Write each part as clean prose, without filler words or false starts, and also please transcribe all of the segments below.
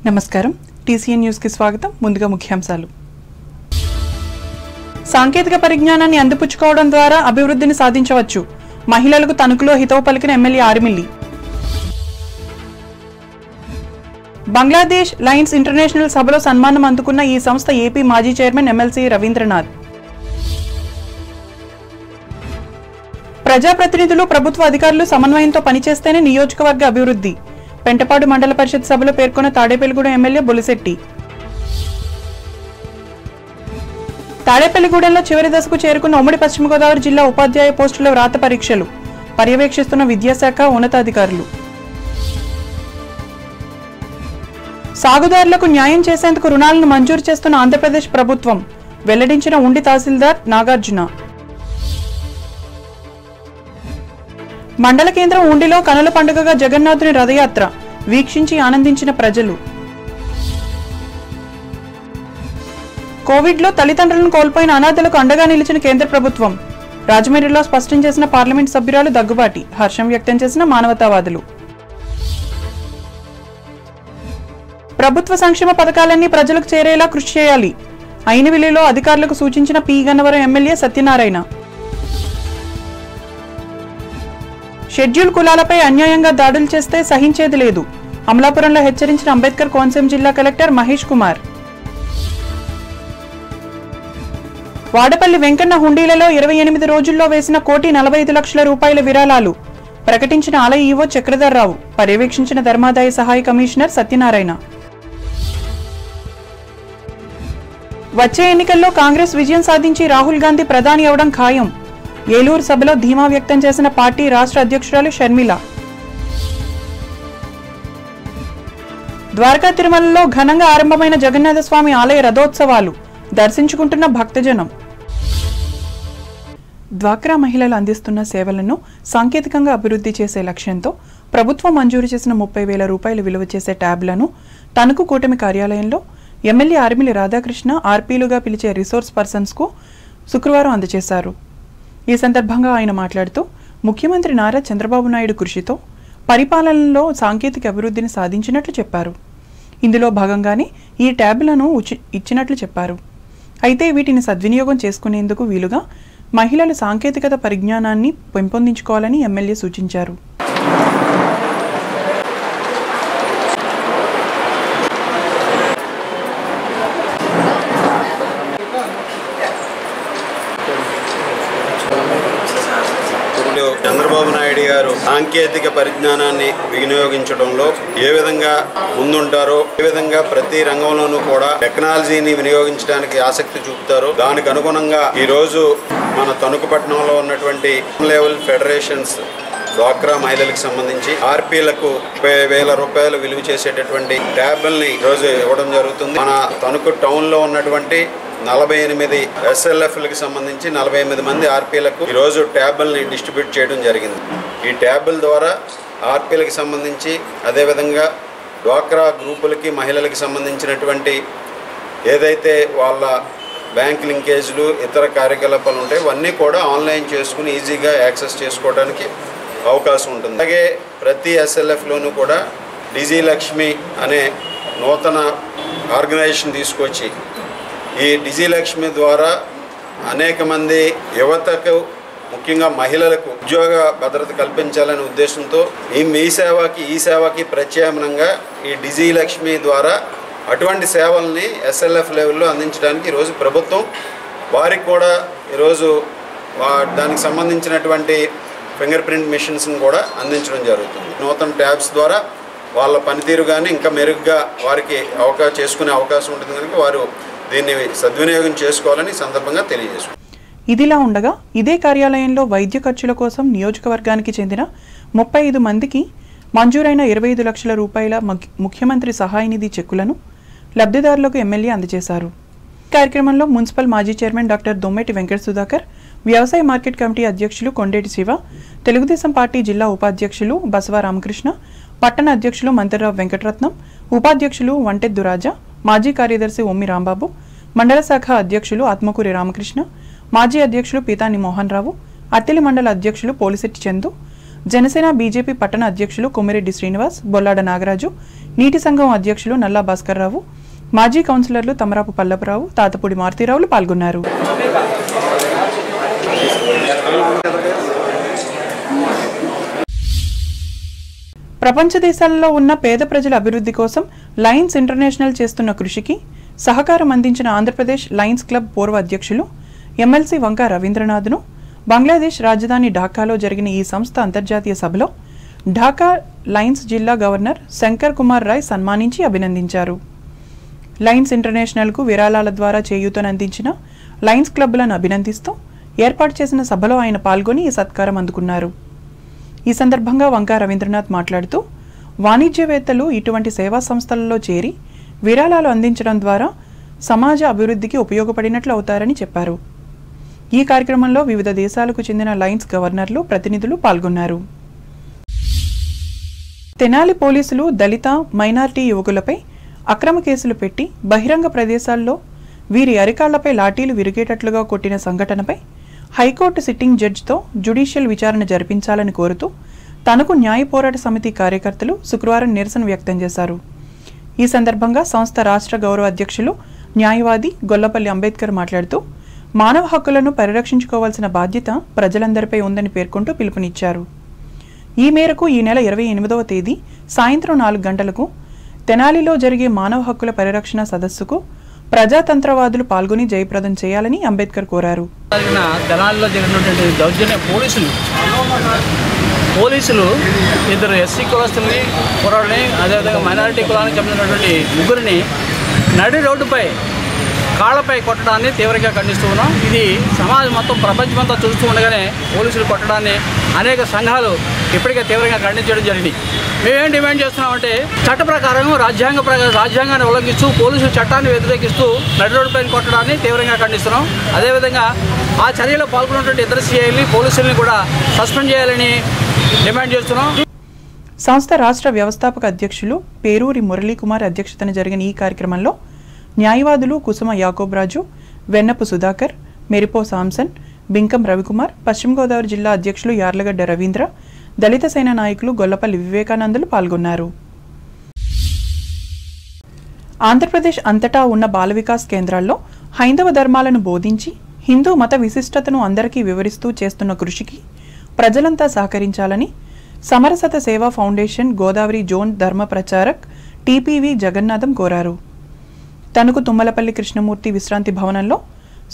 నమస్కారం TCN news కి స్వాగతం. ముందుగా ముఖ్యాంశాలు. సాంకేతిక పరిజ్ఞానాన్ని అందిపుచ్చుకోవడం ద్వారా అభివృద్ధిని సాధించవచ్చు. మహిళలకు తణుకులో హితవు పలికిన MLA Arimilli. Bangladesh Lions international సభలో సన్మానం అందుకున్న ఈ సంస్థ ఏపీ మాజీ చైర్మన్ ఎమ్మెల్సీ రవీంద్రనాథ్. ప్రజాప్రతినిధులు ప్రభుత్వ అధికారులు సమన్వయంతో పనిచేస్తేనే నియోజకవర్గ అభివృద్ధి. పెంటపాడు మండల పరిషత్ సభలో పేర్కొన్న తాడేపల్లిగూడెం ఎమ్మెల్యే బొలిశెట్టి. తాడేపల్లిగూడెంలో చివరి దశకు చేరుకున్న ఉమ్మడి పశ్చిమ గోదావరి జిల్లా ఉపాధ్యాయ పోస్టుల వ్రాత పరీక్షలు పర్యవేక్షిస్తున్న విద్యాశాఖ ఉన్నతాధికారులు. సాగుదారులకు న్యాయం చేసేందుకు రుణాలను మంజూరు చేస్తున్న ఆంధ్రప్రదేశ్ ప్రభుత్వం వెల్లడించిన ఉండి తహసీల్దార్ నాగార్జున. మండల కేంద్రం ఉండిలో కనుల పండుగగా జగన్నాథుని రథయాత్ర వీక్షించి ఆనందించిన ప్రజలు. కోవిడ్లో తల్లిదండ్రులను కోల్పోయిన అనాథలకు అండగా నిలిచిన కేంద్ర ప్రభుత్వం. రాజమండ్రిలో స్పష్టం చేసిన పార్లమెంట్ సభ్యురాలు దగ్గుబాటి. హర్షం వ్యక్తం చేసిన మానవతావాదులు. ప్రభుత్వ సంక్షేమ పథకాలన్నీ ప్రజలకు చేరేలా కృషి చేయాలి. అయినవిల్లిలో అధికారులకు సూచించిన P Gannavaram MLA Satyanarayana. Schedule కులాలపై అన్యాయంగా దాడులు చేస్తే సహించేది లేదు. అమలాపురంలో హెచ్చరించిన అంబేద్కర్ కోనసీమ జిల్లా కలెక్టర్ మహేష్ కుమార్. వాడపల్లి వెంకన్న హుండీలలో 28 రోజుల్లో వేసిన 1,45,00,000 రూపాయల విరాళాలు ప్రకటించిన ఆలయ ఈవో చక్రధర్రావు. పర్యవేక్షించిన ధర్మాదాయ సహాయ కమిషనర్ సత్యనారాయణ. వచ్చే ఎన్నికల్లో కాంగ్రెస్ విజయం సాధించి రాహుల్ గాంధీ ప్రధాని అవడం ఖాయం. ఏలూరు సభలో ధీమా వ్యక్తం చేసిన పార్టీ రాష్ట్ర అధ్యక్షురాలు షర్మిల. ద్వారకా తిరుమలలో ఘనంగా ఆరంభమైన జగన్నాథస్వామి ఆలయ రథోత్సవాలు దర్శించుకుంటున్న భక్తజనం. డ్వాక్రా మహిళలు అందిస్తున్న సేవలను సాంకేతికంగా అభివృద్ధి చేసే లక్ష్యంతో ప్రభుత్వం మంజూరు చేసిన 30,000 రూపాయలు విలువ చేసే ట్యాబ్లను తణుకు కూటమి కార్యాలయంలో ఎమ్మెల్యే ఆరిమిల్లి రాధాకృష్ణ ఆర్పీలుగా పిలిచే రిసోర్స్ పర్సన్స్కు శుక్రవారం అందజేశారు. ఈ సందర్భంగా ఆయన మాట్లాడుతూ ముఖ్యమంత్రి నారా చంద్రబాబు నాయుడు కృషితో పరిపాలనలో సాంకేతిక అభివృద్ధిని సాధించినట్లు చెప్పారు. ఇందులో భాగంగానే ఈ ట్యాబ్లను ఇచ్చినట్లు చెప్పారు. అయితే వీటిని సద్వినియోగం చేసుకునేందుకు వీలుగా మహిళలు సాంకేతికత పరిజ్ఞానాన్ని పెంపొందించుకోవాలని ఎమ్మెల్యే సూచించారు. చంద్రబాబు నాయుడు గారు సాంకేతిక పరిజ్ఞానాన్ని వినియోగించడంలో ఏ విధంగా ముందుంటారో, ఏ విధంగా ప్రతి రంగంలోనూ కూడా టెక్నాలజీని వినియోగించడానికి ఆసక్తి చూపుతారో దానికి అనుగుణంగా ఈరోజు మన తణుకు పట్టణంలో ఉన్నటువంటి లెవెల్ ఫెడరేషన్స్ డ్వాక్రా మహిళలకు సంబంధించి ఆర్పీలకు 30,000 రూపాయలు విలువ చేసేటటువంటి ట్యాబ్ల్ని ఈరోజు ఇవ్వడం జరుగుతుంది. మన తణుకు టౌన్లో ఉన్నటువంటి 48 ఎస్ఎల్ఎఫ్లకు సంబంధించి 48 మంది ఆర్పీలకు ఈరోజు ట్యాబ్ల్ని డిస్ట్రిబ్యూట్ చేయడం జరిగింది. ఈ ట్యాబ్ల ద్వారా ఆర్పీలకు సంబంధించి అదేవిధంగా డ్వాక్రా గ్రూపులకి మహిళలకు సంబంధించినటువంటి ఏదైతే వాళ్ళ బ్యాంక్ లింకేజ్లు ఇతర కార్యకలాపాలు ఉంటాయి ఇవన్నీ కూడా ఆన్లైన్ చేసుకుని ఈజీగా యాక్సెస్ చేసుకోవడానికి అవకాశం ఉంటుంది. అలాగే ప్రతి ఎస్ఎల్ఎఫ్లోనూ కూడా డిజిలక్ష్మి అనే నూతన ఆర్గనైజేషన్ తీసుకొచ్చి ఈ డిజిలక్ష్మి ద్వారా అనేక మంది యువతకు ముఖ్యంగా మహిళలకు ఉద్యోగ భద్రత కల్పించాలనే ఉద్దేశంతో ఈ సేవకి ప్రత్యామ్నాయంగా ఈ డిజిలక్ష్మి ద్వారా అటువంటి సేవల్ని ఎస్ఎల్ఎఫ్ లెవెల్లో అందించడానికి ఈరోజు ప్రభుత్వం వారికి కూడా ఈరోజు దానికి సంబంధించినటువంటి ఫింగర్ ప్రింట్ మిషన్స్ని కూడా అందించడం జరుగుతుంది. నూతన ట్యాబ్స్ ద్వారా వాళ్ళ పనితీరు కానీ ఇంకా మెరుగ్గా వారికి చేసుకునే అవకాశం ఉంటుంది కనుక వారు దీన్ని సద్వినియోగం చేసుకోవాలని సందర్భంగా తెలియజేసుకుంటారు. ఇదిలా ఉండగా ఇదే కార్యాలయంలో వైద్య ఖర్చుల కోసం నియోజకవర్గానికి చెందిన 35 మందికి మంజూరైన 25 లక్షల రూపాయల ముఖ్యమంత్రి సహాయ నిధి చెక్కులను లబ్ధిదారులకు ఎమ్మెల్యే అందజేశారు. కార్యక్రమంలో మున్సిపల్ మాజీ చైర్మన్ డాక్టర్ దొమ్మేటి వెంకట సుధాకర్, వ్యవసాయ మార్కెట్ కమిటీ అధ్యక్షులు కొండేటి శివ, తెలుగుదేశం పార్టీ జిల్లా ఉపాధ్యక్షులు బసవ రామకృష్ణ, పట్టణ అధ్యక్షులు మంత్రిరావు వెంకటరత్నం, ఉపాధ్యక్షులు వంటెద్దు రాజా, మాజీ కార్యదర్శి ఒమ్మి రాంబాబు, మండల శాఖ అధ్యక్షులు ఆత్మకూరి రామకృష్ణ, మాజీ అధ్యక్షులు పీతాని మోహన్ రావు, అత్తిలి మండల అధ్యక్షులు పోలిశెట్టి చందు, జనసేన బీజేపీ పట్టణ అధ్యక్షులు కొమ్మిరెడ్డి శ్రీనివాస్, బొల్లాడ నాగరాజు, నీటి సంఘం అధ్యక్షులు నల్లా భాస్కర్రావు, మాజీ కౌన్సిలర్లు తమరాపు పల్లపురావు, తాతపూడి మారుతీరావులు పాల్గొన్నారు. ప్రపంచ దేశాలలో ఉన్న పేద ప్రజల అభివృద్ధి కోసం లయన్స్ ఇంటర్నేషనల్ చేస్తున్న కృషికి సహకారం అందించిన ఆంధ్రప్రదేశ్ లయన్స్ క్లబ్ పూర్వ అధ్యక్షులు ఎమ్మెల్సీ వంకా రవీంద్రనాథ్ను బంగ్లాదేశ్ రాజధాని ఢాకాలో జరిగిన ఈ సంస్థ అంతర్జాతీయ సభలో ఢాకా లయన్స్ జిల్లా గవర్నర్ శంకర్ కుమార్ రాయ్ సన్మానించి అభినందించారు. లయన్స్ ఇంటర్నేషనల్కు విరాళాల ద్వారా చేయూతనందించిన లయన్స్ క్లబ్లను అభినందిస్తూ ఏర్పాటు చేసిన సభలో ఆయన పాల్గొని ఈ సత్కారం అందుకున్నారు. ఈ సందర్భంగా వంకా రవీంద్రనాథ్ మాట్లాడుతూ వాణిజ్యవేత్తలు ఇటువంటి సేవా సంస్థలలో చేరి విరాళాలు అందించడం ద్వారా సమాజ అభివృద్ధికి ఉపయోగపడినట్లు అవుతారని చెప్పారు. ఈ కార్యక్రమంలో వివిధ దేశాలకు చెందిన లయన్స్ గవర్నర్లు, ప్రతినిధులు పాల్గొన్నారు. తెనాలి పోలీసులు దళిత, మైనారిటీ యువకులపై అక్రమ కేసులు పెట్టి బహిరంగ ప్రదేశాల్లో వీరి అరికాళ్లపై లాఠీలు విరిగేటట్లుగా కొట్టిన సంఘటనపై హైకోర్టు సిట్టింగ్ జడ్జితో జ్యుడిషియల్ విచారణ జరిపించాలని కోరుతూ తనకు న్యాయ పోరాట సమితి కార్యకర్తలు శుక్రవారం నిరసన వ్యక్తం చేశారు. ఈ సందర్భంగా సంస్థ రాష్ట్ర గౌరవ అధ్యక్షులు న్యాయవాది గొల్లపల్లి అంబేద్కర్ మాట్లాడుతూ మానవ హక్కులను పరిరక్షించుకోవాల్సిన బాధ్యత ప్రజలందరిపై ఉందని పేర్కొంటూ పిలుపునిచ్చారు. ఈ మేరకు ఈ నెల 28వ తేదీ సాయంత్రం 4 గంటలకు తెనాలిలో జరిగే మానవ హక్కుల పరిరక్షణ సదస్సుకు ప్రజాతంత్రవాదులు పాల్గొని జయప్రదం చేయాలని అంబేద్కర్ కోరారు. తెనాలిలో జరిగినటువంటి దౌర్జన్య పోలీసులు ఇద్దరు ఎస్సీ కులస్తుల్ని కుర్రాళ్ళని, అదేవిధంగా మైనారిటీ కులానికి చెందినటువంటి ముగ్గురిని నడి రోడ్డుపై కాళ్లపై కొట్టడాన్ని తీవ్రంగా ఖండిస్తూ ఉన్నాం. ఇది సమాజం మొత్తం, ప్రపంచమంతా చూస్తూ ఉండగానే పోలీసులు కొట్టడాన్ని అనేక సంఘాలు ఇప్పటికే తీవ్రంగా ఖండించడం జరిగింది. మేమేం డిమాండ్ చేస్తున్నామంటే చట్ట ప్రకారం రాజ్యాంగాన్ని ఉల్లంఘిస్తూ పోలీసులు చట్టాన్ని వ్యతిరేకిస్తూ నడి రోడ్డుపైన కొట్టడాన్ని తీవ్రంగా ఖండిస్తున్నాం. అదేవిధంగా ఆ చర్యలో పాల్గొన్నటువంటి ఇతర సీఐల్ని, పోలీసుల్ని కూడా సస్పెండ్ చేయాలని డిమాండ్ చేస్తున్నాం. సంస్థ రాష్ట్ర వ్యవస్థాపక అధ్యక్షులు పేరూరి మురళీకుమార్ అధ్యక్షతన జరిగిన ఈ కార్యక్రమంలో న్యాయవాదులు కుసుమ యాకోబ్రాజు, వెన్నపు సుధాకర్, మెరిపో సాంసన్, బింకం రవికుమార్, పశ్చిమ గోదావరి జిల్లా అధ్యక్షులు యార్లగడ్డ రవీంద్ర, దళిత సేన నాయకులు గొల్లపల్లి వివేకానందులు పాల్గొన్నారు. ఆంధ్రప్రదేశ్ అంతటా ఉన్న బాల వికాస్ కేంద్రాల్లో హైందవ ధర్మాలను బోధించి హిందూ మత విశిష్టతను అందరికీ వివరిస్తూ చేస్తున్న కృషికి ప్రజలంతా సహకరించాలని సమరసత సేవా ఫౌండేషన్ గోదావరి జోన్ ధర్మ ప్రచారక్ టీపీవీ జగన్నాథం కోరారు. తణుకు తుమ్మలపల్లి కృష్ణమూర్తి విశ్రాంతి భవనంలో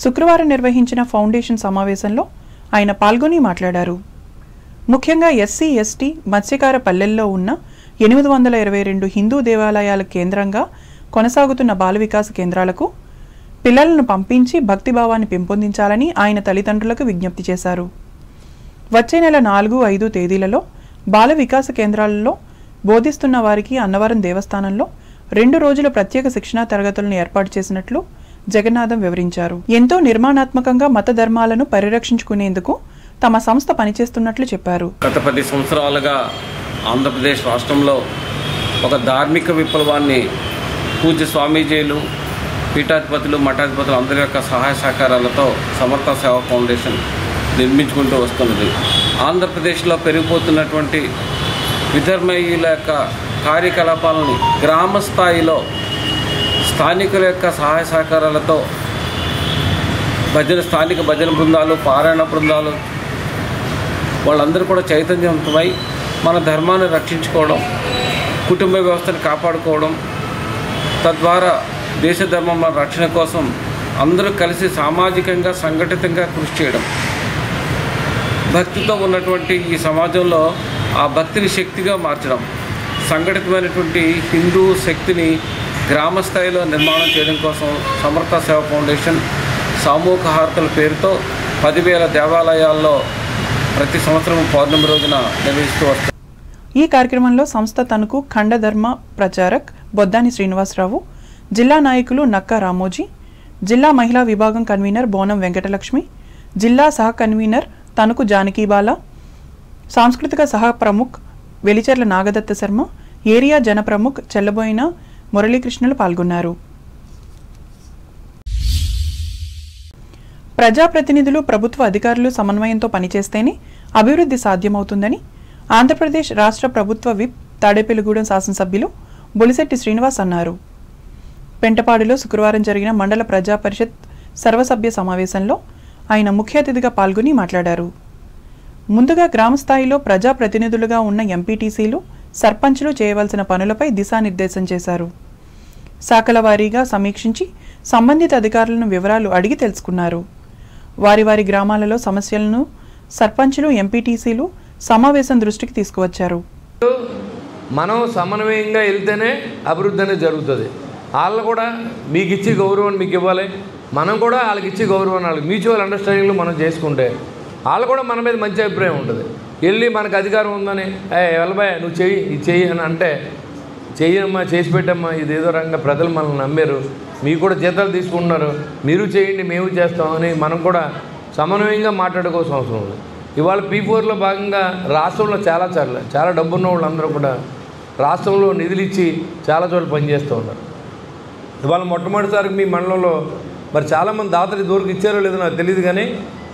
శుక్రవారం నిర్వహించిన ఫౌండేషన్ సమావేశంలో ఆయన పాల్గొని మాట్లాడారు. ముఖ్యంగా ఎస్సీ, ఎస్టీ, మత్స్యకార పల్లెల్లో ఉన్న 822 హిందూ దేవాలయాల కేంద్రంగా కొనసాగుతున్న బాల వికాస కేంద్రాలకు పిల్లలను పంపించి భక్తిభావాన్ని పెంపొందించాలని ఆయన తల్లిదండ్రులకు విజ్ఞప్తి చేశారు. వచ్చే నెల 4, 5 తేదీలలో బాల వికాస కేంద్రాలలో బోధిస్తున్న వారికి అన్నవరం దేవస్థానంలో 2 రోజుల ప్రత్యేక శిక్షణా తరగతులను ఏర్పాటు చేసినట్లు జగన్నాథం వివరించారు. ఎంతో నిర్మాణాత్మకంగా మత ధర్మాలను పరిరక్షించుకునేందుకు తమ సంస్థ పనిచేస్తున్నట్లు చెప్పారు. గత 10 సంవత్సరాలుగా ఆంధ్రప్రదేశ్ రాష్ట్రంలో ఒక ధార్మిక విప్లవాన్ని పూజ్య స్వామీజీలు, పీఠాధిపతులు, మఠాధిపతులు అందరి యొక్క సహాయ సహకారాలతో సమర్థ సేవా ఫౌండేషన్ నిర్మించుకుంటూ వస్తున్నది. ఆంధ్రప్రదేశ్లో పెరిగిపోతున్నటువంటి విధర్మీయుల యొక్క కార్యకలాపాలని గ్రామ స్థాయిలో స్థానికుల యొక్క సహాయ సహకారాలతో స్థానిక భజన బృందాలు, పారాయణ బృందాలు వాళ్ళందరూ కూడా చైతన్యవంతమై మన ధర్మాన్ని రక్షించుకోవడం, కుటుంబ వ్యవస్థను కాపాడుకోవడం, తద్వారా దేశ ధర్మం రక్షణ కోసం అందరూ కలిసి సామాజికంగా సంఘటితంగా కృషి చేయడం, భక్తితో ఉన్నటువంటి ఈ సమాజంలో ఆ భక్తిని శక్తిగా మార్చడం, సంఘటితమైనటువంటి హిందూ శక్తిని గ్రామ స్థాయిలో నిర్మాణం చేయడం కోసం సమర్థ సేవ ఫౌండేషన్ సామూహిక హారతల పేరుతో 10,000 దేవాలయాల్లో ప్రతి సంవత్సరం పౌర్ణమి రోజున నిర్వహిస్తూ వస్తారు. ఈ కార్యక్రమంలో సంస్థ తణుకు ఖండ ధర్మ ప్రచారక్ బొద్దాని శ్రీనివాసరావు, జిల్లా నాయకులు నక్కా రామోజీ, జిల్లా మహిళా విభాగం కన్వీనర్ బోనం వెంకటలక్ష్మి, జిల్లా సహ కన్వీనర్ తణుకు జానకీబాల, సాంస్కృతిక సహ ప్రముఖ్ వెలిచెర్ల నాగదత్త శర్మ, ఏరియా జన ప్రముఖ్ చెల్లబోయిన మురళీకృష్ణులు పాల్గొన్నారు. ప్రజాప్రతినిధులు, ప్రభుత్వ అధికారులు సమన్వయంతో పనిచేస్తేనే అభివృద్ధి సాధ్యమవుతుందని ఆంధ్రప్రదేశ్ రాష్ట్ర ప్రభుత్వ విప్ తాడేపల్లిగూడెం శాసనసభ్యులు బొలిశెట్టి శ్రీనివాస్ అన్నారు. పెంటపాడులో శుక్రవారం జరిగిన మండల ప్రజా పరిషత్ సర్వసభ్య సమావేశంలో ఆయన ముఖ్య అతిథిగా పాల్గొని మాట్లాడారు. ముందుగా గ్రామ స్థాయిలో ప్రజాప్రతినిధులుగా ఉన్న ఎంపీటీసీలు, సర్పంచ్లు చేయవలసిన పనులపై దిశానిర్దేశం చేశారు. శాఖల వారీగా సమీక్షించి సంబంధిత అధికారులను వివరాలు అడిగి తెలుసుకున్నారు. వారి వారి గ్రామాలలో సమస్యలను సర్పంచ్లు, ఎంపీటీసీలు సమావేశం దృష్టికి తీసుకువచ్చారు. మనం సమన్వయంగా వెళ్తేనే అభివృద్ధి అనేది జరుగుతుంది. వాళ్ళు కూడా మీకు ఇచ్చి గౌరవాన్ని మీకు ఇవ్వాలి, మనం కూడా వాళ్ళకి ఇచ్చి గౌరవాన్ని వాళ్ళకి మ్యూచువల్ అండర్స్టాండింగ్లో మనం చేసుకుంటే వాళ్ళు కూడా మన మీద మంచి అభిప్రాయం ఉంటుంది. వెళ్ళి మనకు అధికారం ఉందని వెళ్ళబాయ్ నువ్వు చెయ్యి ఇది చెయ్యి అని అంటే చెయ్యమ్మా చేసి పెట్టమ్మా ఇదేదో రంగా ప్రజలు మనల్ని నమ్మారు, మీకు కూడా జీతాలు తీసుకుంటున్నారు, మీరు చేయండి మేము చేస్తామని మనం కూడా సమన్వయంగా మాట్లాడుకోవాల్సిన అవసరం ఉంది. ఇవాళ P4లో భాగంగా రాష్ట్రంలో చాలా డబ్బున్న వాళ్ళందరూ కూడా రాష్ట్రంలో నిధులు ఇచ్చి చాలా చోట్ల పనిచేస్తూ ఉన్నారు. ఇవాళ మొట్టమొదటిసారి మీ మండలంలో మరి చాలామంది దాతలు దూరకు ఇచ్చారో లేదో నాకు తెలియదు, కానీ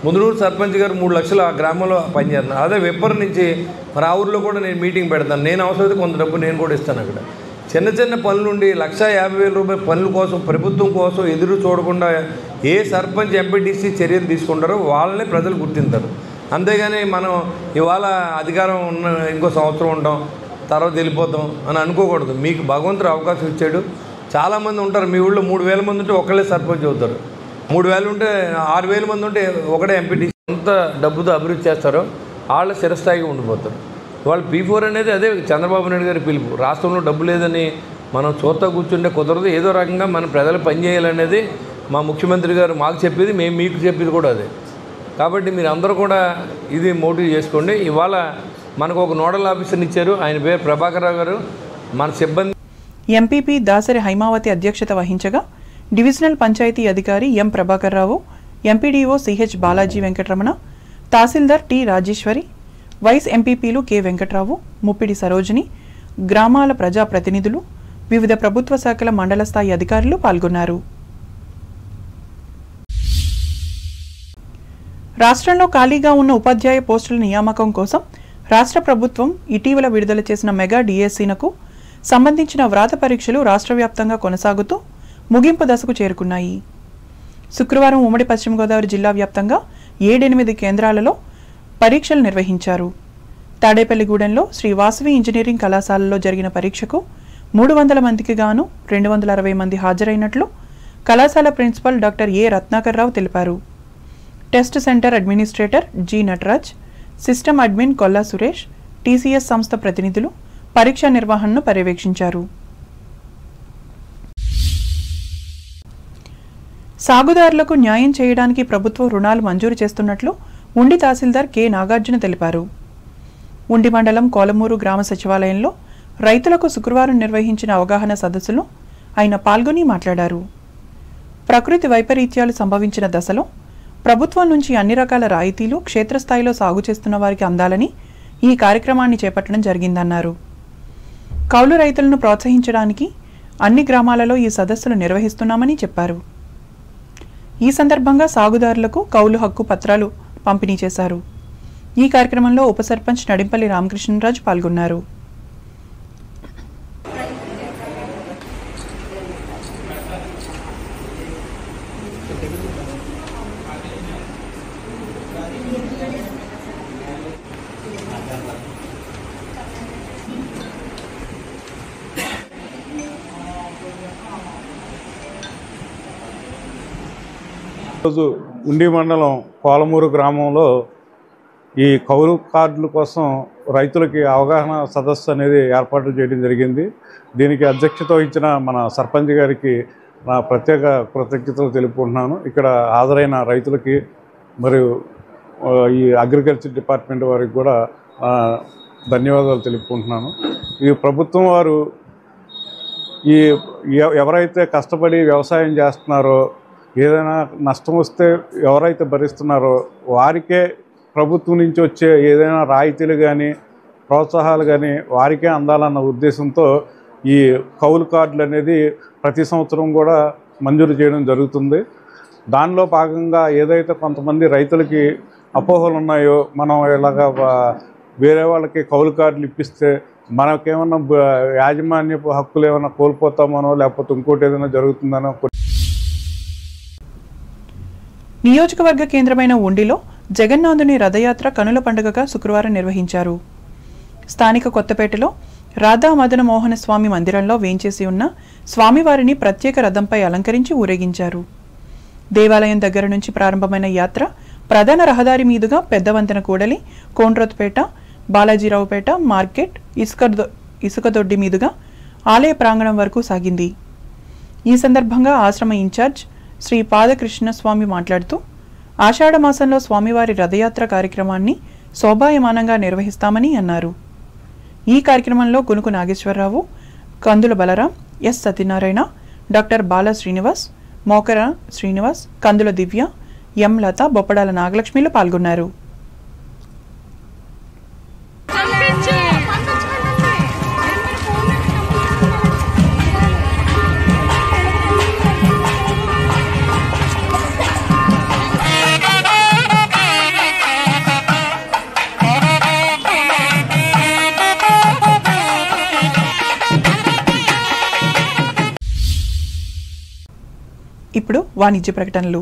ముందునూరు సర్పంచ్ గారు 3 లక్షలు ఆ గ్రామంలో పనిచేస్తున్నారు. అదే వెప్పర్ నుంచి మరి ఆ ఊరిలో కూడా నేను మీటింగ్ పెడతాను. నేను అవసరమైతే కొంత డబ్బు నేను కూడా ఇస్తాను. అక్కడ చిన్న పనుల నుండి 1,50,000 రూపాయల పనుల కోసం ప్రభుత్వం కోసం ఎదురు చూడకుండా ఏ సర్పంచ్ ఎంపీటీసీ చర్యలు తీసుకుంటారో వాళ్ళనే ప్రజలు గుర్తింటారు. అంతేగాని మనం ఇవాళ అధికారం ఉన్న ఇంకో సంవత్సరం ఉంటాం తర్వాత వెళ్ళిపోతాం అని అనుకోకూడదు. మీకు భగవంతుడు అవకాశం ఇచ్చాడు. చాలామంది ఉంటారు మీ ఊళ్ళో 3,000 మంది ఉంటే ఒకళ్ళే సర్పంచ్ అవుతారు, 3,000 ఉంటే 6,000 మంది ఉంటే ఒకటే ఎంపీటీసీ. ఎంత డబ్బుతో అభివృద్ధి చేస్తారో వాళ్ళు చిరస్థాయిగా ఉండిపోతారు. వాళ్ళు P4 అనేది అదే చంద్రబాబు నాయుడు గారి పిలుపు. రాష్ట్రంలో డబ్బు లేదని మనం చూస్తా కూర్చుంటే కుదరదు. ఏదో రకంగా మన ప్రజలు పనిచేయాలనేది మా ముఖ్యమంత్రి గారు మాకు చెప్పేది, మేము మీకు చెప్పేది కూడా అదే. కాబట్టి మీరు అందరూ కూడా ఇది మోటివ్ చేసుకోండి. ఇవాళ మనకు ఒక నోడల్ ఆఫీసర్ని ఇచ్చారు, ఆయన పేరు ప్రభాకర్ రావు గారు. మన సిబ్బంది ఎంపీపీ దాసరి హైమావతి అధ్యక్షత వహించగా డివిజనల్ పంచాయతీ అధికారి ఎం ప్రభాకర్ రావు, ఎంపీడీఓ సిహెచ్ బాలాజీ వెంకటరమణ, తహసీల్దార్ టి రాజేశ్వరి, వైస్ ఎంపీపీలు కె వెంకట్రావు, ముప్పిడి సరోజిని, గ్రామాల ప్రజాప్రతినిధులు, వివిధ ప్రభుత్వ శాఖల మండల స్థాయి అధికారులు పాల్గొన్నారు. రాష్ట్రంలో ఖాళీగా ఉన్న ఉపాధ్యాయ పోస్టుల నియామకం కోసం రాష్ట్ర ప్రభుత్వం ఇటీవల విడుదల చేసిన మెగా డిఎస్సీనకు సంబంధించిన వ్రాత పరీక్షలు రాష్ట్ర వ్యాప్తంగా కొనసాగుతూ ముగింపు దశకు చేరుకున్నాయి. శుక్రవారం ఉమ్మడి పశ్చిమ గోదావరి జిల్లా వ్యాప్తంగా 7-8 కేంద్రాలలో పరీక్షలు నిర్వహించారు. తాడేపల్లిగూడెంలో శ్రీ వాసవి ఇంజనీరింగ్ కళాశాలలో జరిగిన పరీక్షకు 300 మందికి గాను 260 మంది హాజరైనట్లు కళాశాల ప్రిన్సిపల్ డాక్టర్ ఏ రత్నాకర్ రావు తెలిపారు. Test centre administrator G Nataraj, system admin Kolla Suresh, TCS సంస్థ ప్రతినిధులు పరీక్ష నిర్వహణను పర్యవేక్షించారు. సాగుదారులకు న్యాయం చేయడానికి ప్రభుత్వం రుణాలు మంజూరు చేస్తున్నట్లు ఉండి తహసీల్దార్ కె నాగార్జున తెలిపారు. ఉండి మండలం కోలమూరు గ్రామ సచివాలయంలో రైతులకు శుక్రవారం నిర్వహించిన అవగాహన సదస్సులో ఆయన పాల్గొని మాట్లాడారు. ప్రకృతి వైపరీత్యాలు సంభవించిన దశలో ప్రభుత్వం నుంచి అన్ని రకాల రాయితీలు క్షేత్రస్థాయిలో సాగు చేస్తున్న వారికి అందాలని ఈ కార్యక్రమాన్ని చేపట్టడం జరిగిందన్నారు. కౌలు రైతులను ప్రోత్సహించడానికి అన్ని గ్రామాలలో ఈ సదస్సులు నిర్వహిస్తున్నామని చెప్పారు. ఈ సందర్భంగా సాగుదారులకు కౌలు హక్కు పత్రాలు పంపిణీ చేశారు. ఈ కార్యక్రమంలో ఉప సర్పంచ్ నడింపల్లి రామకృష్ణరాజు పాల్గొన్నారు. ఈరోజు ఉండి మండలం కోలమూరు గ్రామంలో ఈ కౌలు కార్డుల కోసం రైతులకి అవగాహన సదస్సు అనేది ఏర్పాటు చేయడం జరిగింది. దీనికి అధ్యక్షత వహించిన మన సర్పంచ్ గారికి నా ప్రత్యేక కృతజ్ఞతలు తెలుపుకుంటున్నాను. ఇక్కడ హాజరైన రైతులకి మరియు ఈ అగ్రికల్చర్ డిపార్ట్మెంట్ వారికి కూడా ధన్యవాదాలు తెలుపుకుంటున్నాను. ఈ ప్రభుత్వం వారు ఈ ఎవరైతే కష్టపడి వ్యవసాయం చేస్తున్నారో, ఏదైనా నష్టం వస్తే ఎవరైతే భరిస్తున్నారో వారికే ప్రభుత్వం నుంచి వచ్చే ఏదైనా రాయితీలు కానీ ప్రోత్సాహాలు కానీ వారికే అందాలన్న ఉద్దేశంతో ఈ కౌలు కార్డులు అనేది ప్రతి సంవత్సరం కూడా మంజూరు చేయడం జరుగుతుంది. దానిలో భాగంగా ఏదైతే కొంతమంది రైతులకి అపోహలు ఉన్నాయో, మనం ఇలాగా వేరే వాళ్ళకి కౌలు కార్డులు ఇప్పిస్తే మనకేమన్నా యాజమాన్యపు హక్కులు ఏమైనా కోల్పోతామనో లేకపోతే ఇంకోటి ఏదైనా జరుగుతుందనో. నియోజకవర్గ కేంద్రమైన ఉండిలో జగన్నాథుని రథయాత్ర కనుల పండుగగా శుక్రవారం నిర్వహించారు. స్థానిక కొత్తపేటలో రాధా మదన మోహన స్వామి మందిరంలో వేంచేసి ఉన్న స్వామివారిని ప్రత్యేక రథంపై అలంకరించి ఊరేగించారు. దేవాలయం దగ్గర నుంచి ప్రారంభమైన యాత్ర ప్రధాన రహదారి మీదుగా పెద్దవంతెన కూడలి, కోండ్రోత్పేట, బాలాజీరావుపేట, మార్కెట్, ఇసుకదొడ్డి మీదుగా ఆలయ ప్రాంగణం వరకు సాగింది. ఈ సందర్భంగా ఆశ్రమ ఇన్ఛార్జ్ శ్రీ పాదకృష్ణ స్వామి మాట్లాడుతూ ఆషాఢ మాసంలో స్వామివారి రథయాత్ర కార్యక్రమాన్ని శోభాయమానంగా నిర్వహిస్తామని అన్నారు. ఈ కార్యక్రమంలో గునుకు నాగేశ్వరరావు, కందుల బలరాం, ఎస్ సత్యనారాయణ, డాక్టర్ బాల శ్రీనివాస్, మోకర శ్రీనివాస్, కందుల దివ్య, ఎం లత, బొప్పడాల నాగలక్ష్మిలు పాల్గొన్నారు. ఇప్పుడు వాణిజ్య ప్రకటనలు.